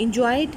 enjoyed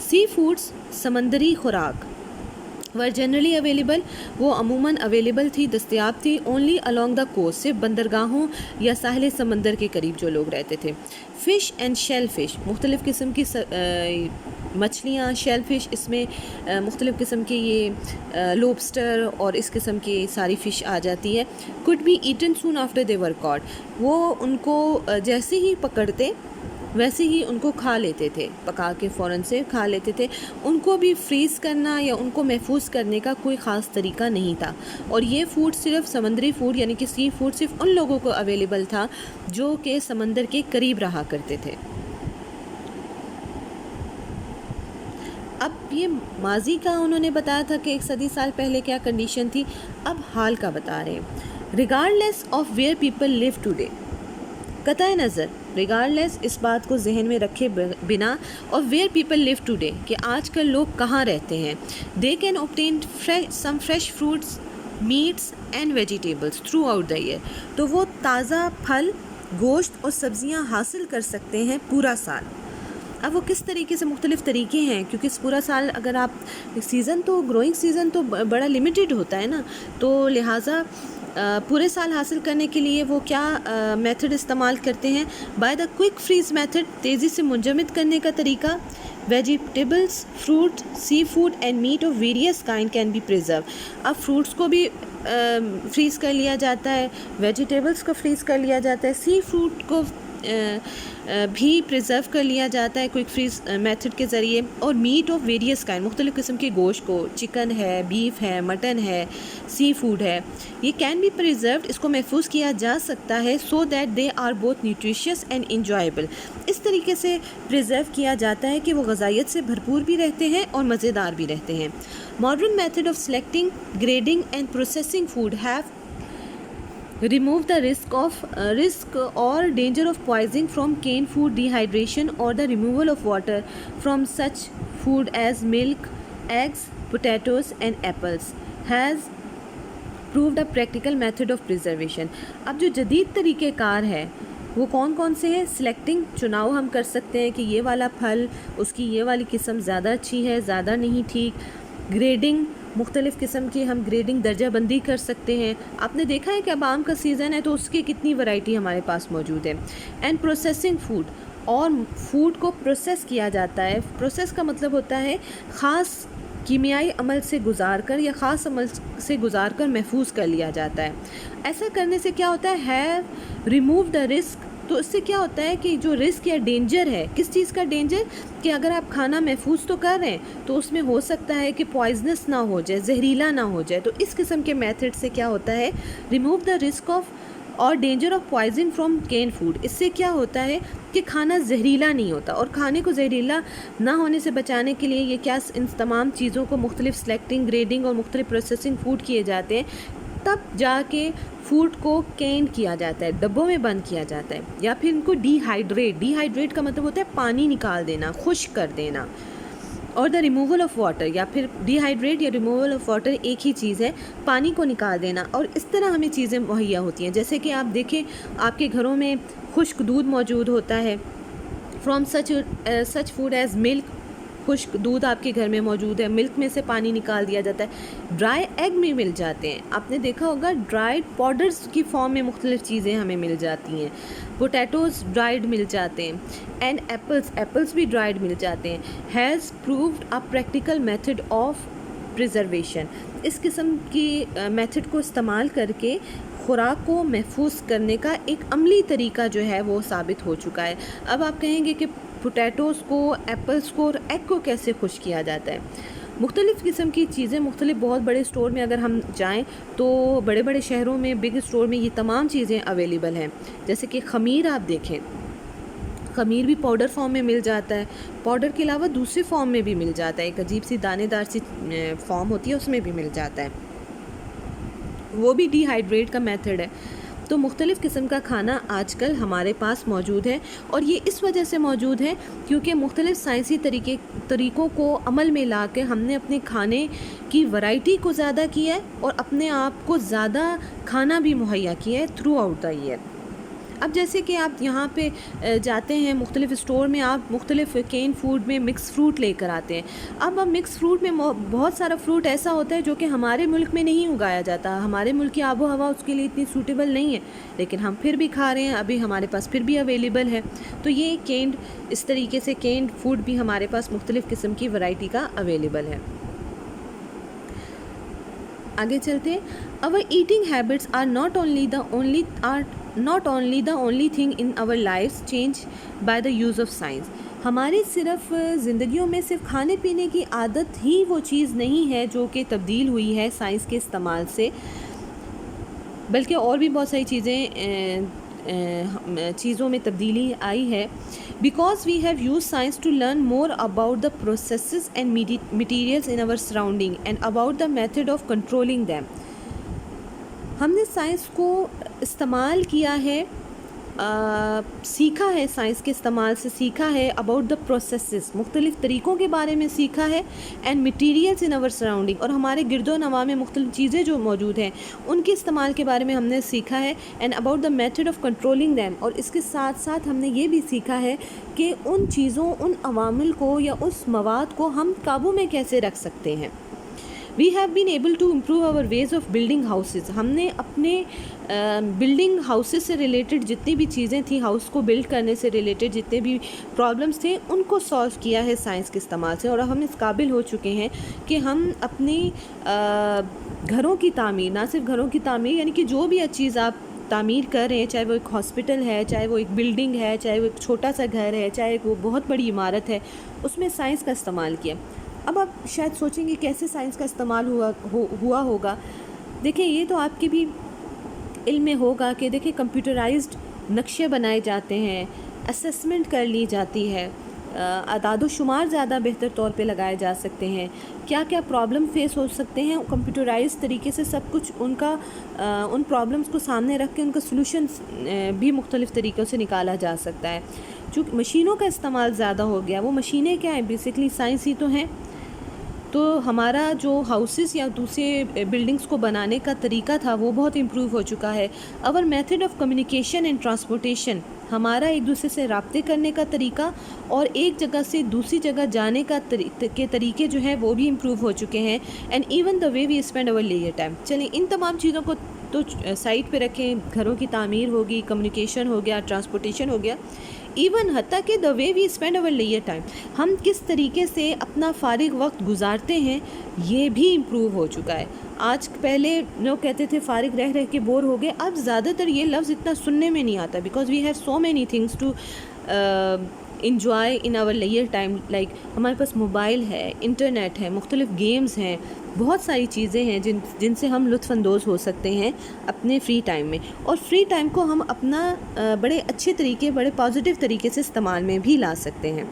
sea foods سمندری خوراک ور generally available, وہ عموماً اویلیبل تھی، دستیاب تھی، اونلی along دا کوسٹ، صرف بندرگاہوں یا ساحل سمندر کے قریب جو لوگ رہتے تھے. فش اینڈ شیل فش، مختلف قسم کی مچھلیاں، شیل فش، اس میں مختلف قسم کے یہ لوبسٹر اور اس قسم کی ساری فش آ جاتی ہے. could be eaten soon after they were caught، وہ ان کو جیسے ہی پکڑتے ویسے ہی ان کو کھا لیتے تھے، پکا کے فوراً سے کھا لیتے تھے. ان کو بھی فریز کرنا یا ان کو محفوظ کرنے کا کوئی خاص طریقہ نہیں تھا، اور یہ فوڈ صرف سمندری فوڈ یعنی کہ سی فوڈ صرف ان لوگوں کو اویلیبل تھا جو کہ سمندر کے قریب رہا کرتے تھے. اب یہ ماضی کا انہوں نے بتایا تھا کہ 1 صدی سال پہلے کیا کنڈیشن تھی، اب حال کا بتا رہے ہیں. Regardless of where people live today, قطع نظر ریگارڈلیس اس بات کو ذہن میں رکھے بنا اور ویئر پیپل لیو ٹوڈے کہ آج کل لوگ کہاں رہتے ہیں. They can obtain some fresh fruits meats and vegetables throughout the year, تو وہ تازہ پھل، گوشت اور سبزیاں حاصل کر سکتے ہیں پورا سال. اب وہ کس طریقے سے مختلف طریقے ہیں، کیونکہ اس پورا سال اگر آپ سیزن تو گروئنگ سیزن تو بڑا لمیٹڈ ہوتا ہے نا، تو لہٰذا پورے سال حاصل کرنے کے لیے وہ کیا میتھڈ استعمال کرتے ہیں. By the quick freeze method, تیزی سے منجمد کرنے کا طریقہ. Vegetables, fruit, seafood and meat of various kind can be preserve, اب فروٹس کو بھی فریز کر لیا جاتا ہے، ویجیٹیبلس کو فریز کر لیا جاتا ہے، سی فوڈ کو بھی پریزرو کر لیا جاتا ہے کوئک فریز میتھڈ کے ذریعے. اور میٹ آف ویریئس کائنڈ، مختلف قسم کے گوشت کو، چکن ہے، بیف ہے، مٹن ہے، سی فوڈ ہے، یہ کین بی پریزروڈ، اس کو محفوظ کیا جا سکتا ہے. So that they are both nutritious and enjoyable, اس طریقے سے پریزرو کیا جاتا ہے کہ وہ غذائیت سے بھرپور بھی رہتے ہیں اور مزیدار بھی رہتے ہیں. Modern method of selecting, grading and processing food have remove the risk or danger of poisoning from canned food, dehydration or the removal of water from such food as milk, eggs, potatoes and apples has proved a practical method of preservation. اب جو جدید طریقہ کار ہے وہ کون کون سے ہیں؟ سلیکٹنگ، چناؤ ہم کر سکتے ہیں کہ یہ والا پھل، اس کی یہ والی قسم زیادہ اچھی ہے، زیادہ نہیں ٹھیک. گریڈنگ، مختلف قسم کی ہم گریڈنگ درجہ بندی کر سکتے ہیں. آپ نے دیکھا ہے کہ اب آم کا سیزن ہے تو اس کی کتنی ورائٹی ہمارے پاس موجود ہے. اینڈ پروسیسنگ فوڈ، اور فوڈ کو پروسیس کیا جاتا ہے. پروسیس کا مطلب ہوتا ہے خاص کیمیائی عمل سے گزار کر یا خاص عمل سے گزار کر محفوظ کر لیا جاتا ہے. ایسا کرنے سے کیا ہوتا ہے؟ ہیو ریموو دا رسک، تو اس سے کیا ہوتا ہے کہ جو رسک یا ڈینجر ہے، کس چیز کا ڈینجر؟ کہ اگر آپ کھانا محفوظ تو کر رہے ہیں تو اس میں ہو سکتا ہے کہ پوائزنس نہ ہو جائے، زہریلا نہ ہو جائے. تو اس قسم کے میتھڈ سے کیا ہوتا ہے؟ ریموو دا رسک آف اور danger of poison from can food. اس سے کیا ہوتا ہے کہ کھانا زہریلا نہیں ہوتا، اور کھانے کو زہریلا نہ ہونے سے بچانے کے لیے یہ کیا ان تمام چیزوں کو مختلف سلیکٹنگ، گریڈنگ اور مختلف پروسیسنگ فوڈ کیے جاتے ہیں. تب جا کے فوڈ کو کین کیا جاتا ہے، ڈبوں میں بند کیا جاتا ہے. یا پھر ان کو ڈی ہائیڈریٹ کا مطلب ہوتا ہے پانی نکال دینا، خشک کر دینا. اور دا ریموول آف واٹر، یا پھر ڈی ہائیڈریٹ یا ریموول آف واٹر ایک ہی چیز ہے، پانی کو نکال دینا. اور اس طرح ہمیں چیزیں مہیا ہوتی ہیں. جیسے کہ آپ دیکھیں آپ کے گھروں میں خشک دودھ موجود ہوتا ہے، فرام سچ فوڈ ایز ملک، خشک دودھ آپ کے گھر میں موجود ہے، ملک میں سے پانی نکال دیا جاتا ہے. ڈرائی ایگ میں مل جاتے ہیں، آپ نے دیکھا ہوگا ڈرائیڈ پاؤڈرز کی فارم میں مختلف چیزیں ہمیں مل جاتی ہیں. پوٹیٹوز ڈرائیڈ مل جاتے ہیں، اینڈ ایپلس بھی ڈرائیڈ مل جاتے ہیں. Has proved a practical method of preservation, اس قسم کی میتھڈ کو استعمال کر کے خوراک کو محفوظ کرنے کا ایک عملی طریقہ جو ہے وہ ثابت ہو چکا ہے. اب آپ کہیں گے کہ پوٹیٹوز کو، ایپلس کو اور ایگ کو کیسے خشک کیا جاتا ہے؟ مختلف قسم کی چیزیں، مختلف بہت بڑے اسٹور میں اگر ہم جائیں تو بڑے بڑے شہروں میں بگ اسٹور میں یہ تمام چیزیں اویلیبل ہیں. جیسے کہ خمیر آپ دیکھیں، خمیر بھی پاؤڈر فارم میں مل جاتا ہے، پاؤڈر کے علاوہ دوسری فارم میں بھی مل جاتا ہے، ایک عجیب سی دانے دار سی فارم ہوتی ہے، اس میں بھی مل جاتا ہے، وہ بھی ڈی ہائیڈریٹ کا میتھڈ ہے. تو مختلف قسم کا کھانا آج کل ہمارے پاس موجود ہے، اور یہ اس وجہ سے موجود ہے کیونکہ مختلف سائنسی طریقوں کو عمل میں لا کے ہم نے اپنے کھانے کی ورائٹی کو زیادہ کیا ہے اور اپنے آپ کو زیادہ کھانا بھی مہیا کیا ہے تھرو آؤٹ دا ایئر. اب جیسے کہ آپ یہاں پہ جاتے ہیں مختلف اسٹور میں، آپ مختلف کین فوڈ میں مکس فروٹ لے کر آتے ہیں. اب مکس فروٹ میں بہت سارا فروٹ ایسا ہوتا ہے جو کہ ہمارے ملک میں نہیں اگایا جاتا، ہمارے ملک کی آب و ہوا اس کے لیے اتنی سوٹیبل نہیں ہے، لیکن ہم پھر بھی کھا رہے ہیں، ابھی ہمارے پاس پھر بھی اویلیبل ہے. تو یہ کینڈ، اس طریقے سے کینڈ فوڈ بھی ہمارے پاس مختلف قسم کی ورائٹی کا اویلیبل ہے. آگے چلتے ہیں. our eating habits are not only the only thing in our lives changed by the use of science. ہماری صرف زندگیوں میں صرف کھانے پینے کی عادت ہی وہ چیز نہیں ہے جو کہ تبدیل ہوئی ہے سائنس کے استعمال سے، بلکہ اور بھی بہت ساری چیزوں میں تبدیلی آئی ہے. Because we have use science to learn more about the processes and materials in our surrounding and about the method of controlling them. ہم نے سائنس کو استعمال کیا ہے، سیکھا ہے، سائنس کے استعمال سے سیکھا ہے اباؤٹ دا پروسیسز، مختلف طریقوں کے بارے میں سیکھا ہے، and materials in our surrounding, اور ہمارے گرد و نواح میں مختلف چیزیں جو موجود ہیں ان کے استعمال کے بارے میں ہم نے سیکھا ہے، and about the method of controlling them, اور اس کے ساتھ ساتھ ہم نے یہ بھی سیکھا ہے کہ ان چیزوں، ان عوامل کو یا اس مواد کو ہم قابو میں کیسے رکھ سکتے ہیں. We have been able to improve our ways of building houses. ہم نے اپنے بلڈنگ ہاؤسز سے ریلیٹڈ جتنی بھی چیزیں تھیں، ہاؤس کو بلڈ کرنے سے ریلیٹڈ جتنے بھی پرابلمس تھے، ان کو سالو کیا ہے سائنس کے استعمال سے، اور ہم اس قابل ہو چکے ہیں کہ ہم اپنی گھروں کی تعمیر، نہ صرف گھروں کی تعمیر، یعنی کہ جو بھی چیز آپ تعمیر کر رہے ہیں، چاہے وہ ایک ہاسپٹل ہے، چاہے وہ ایک بلڈنگ ہے، چاہے وہ ایک چھوٹا سا گھر ہے، چاہے وہ بہت بڑی عمارت ہے، اس میں سائنس کا استعمال کیا. اب آپ شاید سوچیں گے کیسے سائنس کا استعمال ہوا ہوگا. دیکھیں، یہ تو آپ کے بھی علم میں ہوگا کہ دیکھیں کمپیوٹرائزڈ نقشے بنائے جاتے ہیں، اسیسمنٹ کر لی جاتی ہے، اعداد و شمار زیادہ بہتر طور پہ لگائے جا سکتے ہیں، کیا کیا پرابلم فیس ہو سکتے ہیں، کمپیوٹرائز طریقے سے سب کچھ ان پرابلمس کو سامنے رکھ کے ان کا سلوشنس بھی مختلف طریقوں سے نکالا جا سکتا ہے. چونکہ مشینوں کا استعمال زیادہ ہو گیا. وہ مشینیں کیا ہیں؟ بیسکلی سائنس ہی تو ہیں. تو ہمارا جو ہاؤسز یا دوسرے بلڈنگس کو بنانے کا طریقہ تھا وہ بہت امپروو ہو چکا ہے. اور method of communication and transportation, ہمارا ایک دوسرے سے رابطے کرنے کا طریقہ اور ایک جگہ سے دوسری جگہ جانے کے طریقے جو ہیں وہ بھی امپروو ہو چکے ہیں. And even the way we spend over leisure time. چلیں ان تمام چیزوں کو تو سائڈ پہ رکھیں، گھروں کی تعمیر ہوگی، کمیونیکیشن ہو گیا، ٹرانسپورٹیشن ہو گیا، ایون حتیٰ کہ the way we spend over leisure time, ہم کس طریقے سے اپنا فارغ وقت گزارتے ہیں، یہ بھی امپروو ہو چکا ہے. آج پہلے لوگ کہتے تھے فارغ رہ کے بور ہو گئے، اب زیادہ تر یہ لفظ اتنا سننے میں نہیں آتا، because we have so many things to enjoy in our leisure time. Like ہمارے پاس موبائل ہے، انٹرنیٹ ہے، مختلف گیمز ہیں، بہت ساری چیزیں ہیں جن سے ہم لطف اندوز ہو سکتے ہیں اپنے فری ٹائم میں، اور فری ٹائم کو ہم اپنا بڑے اچھے طریقے، بڑے پازیٹیو طریقے سے استعمال میں بھی لا سکتے ہیں.